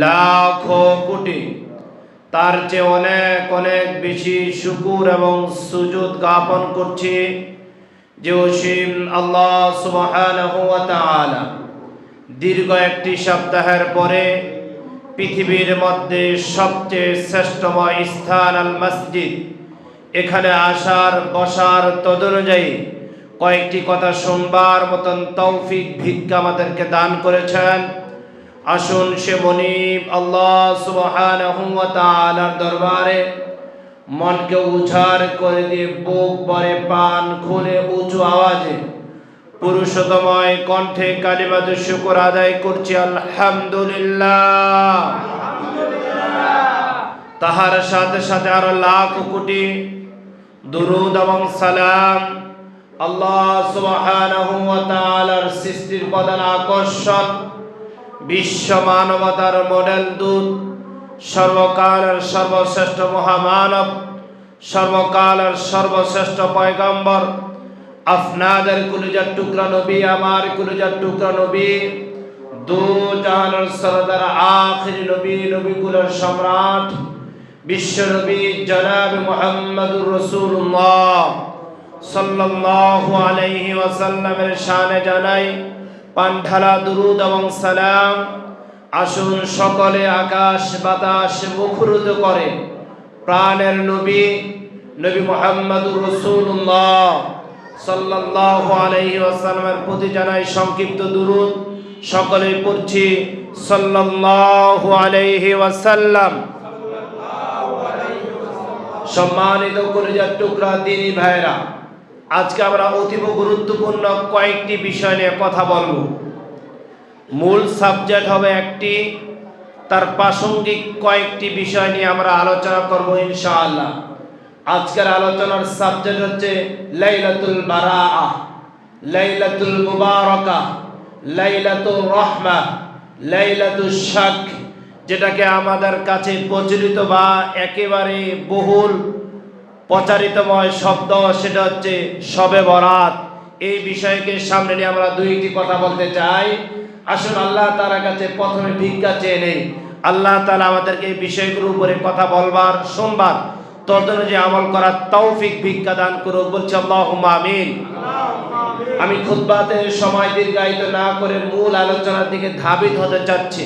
লাখো কোটি তার চেয়ে অনেক অনেক বেশি শুকুর এবং সুজুদ জ্ঞাপন করছি যে অসীম আল্লাহ সুবহানাহু ওয়া তাআলা দীর্ঘ একটি সপ্তাহের পরে পৃথিবীর মধ্যে সবচেয়ে শ্রেষ্ঠময় স্থান আল মসজিদ, এখানে আসার বসার তদনুযায়ী কয়েকটি কথা শুনবার মতন তৌফিক ভিক্ষা আমাদেরকে দান করেছেন। আসুন সে মনিব আল্লাহ সুবহানাহু ওয়া তাআলার দরবারে মনকে উজাড় করে দিয়ে বুক ভরে প্রাণ খুলে উঁচু আওয়াজে পুরুষোত্তময় কণ্ঠে কালিমাতুশ শুকর আদায় করছি আলহামদুলিল্লাহ। তাহার সাথে সাথে আরো লাখ কোটি দুরূদ এবং সালাম আল্লাহ সুবহানাহু ওয়া তাআলার সৃষ্টির প্রধান আকর্ষণ, বিশ্ব মানবতার মডেল দূত, সর্বকালের সর্বশ্রেষ্ঠ মহামানব, সর্বকালের সর্বশ্রেষ্ঠ পয়গম্বর, আপনাদের কলিজার টুকরা নবী, আমার কলিজার টুকরা নবী, দু জাহানের সরদার আখির নবী, নবীকুলের সম্রাট, বিশ্ব নবী জনাব মুহাম্মদুর রাসূলুল্লাহ সাল্লাল্লাহু আলাইহি ওয়াসাল্লামের শানে জানাই পান্ডালা দুরুদ এবং সালাম। আসুন সকলে আকাশ বাতাস মুখরিত করে প্রাণের নবী নবী মুহাম্মদুর রাসূলুল্লাহ সাল্লাল্লাহু আলাইহি ওয়াসাল্লামের প্রতি জানাই সংক্ষিপ্ত দুরুদ। সকলে পড়ছি সাল্লাল্লাহু আলাইহি ওয়াসাল্লাম। সম্মানিত কলিজার টুকরা দিনী ভাইরা, আজকে আমরা অতীব গুরুত্বপূর্ণ কয়েকটি বিষয় নিয়ে কথা বলবো। মূল সাবজেক্ট হবে একটি, তার প্রাসঙ্গিক কয়েকটি বিষয় নিয়ে আমরা আলোচনা করব ইনশাআল্লাহ। আজকের আলোচনার সাবজেক্ট হচ্ছে লাইলাতুল বারাআহ, লাইলাতুল মুবারাকাহ, লাইলাতুর রাহমা, লাইলাতুশ শাক, যেটাকে আমাদের কাছে প্রচলিত বা একেবারে বহুল প্রচারিতময় শব্দ, সেটা হচ্ছে শবে বরাত। এই বিষয়কে সামনে নিয়ে আমরা দুইটি কথা বলতে চাই। আসুন আল্লাহ তাআলার কাছে প্রথমে ভিক্ষা চেয়ে নেই, আল্লাহ তাআলা আমাদেরকে এই বিষয়গুলোর উপরে কথা বলবার, শুনবার, তদনুযায়ী আমল করার তৌফিক ভিক্ষা দান করুক। বলছি আল্লাহুম্মা আমিন। আমি খুতবাতে সময় দীর্ঘায়িত না করে মূল আলোচনার দিকে ধাবিত হতে চাচ্ছি।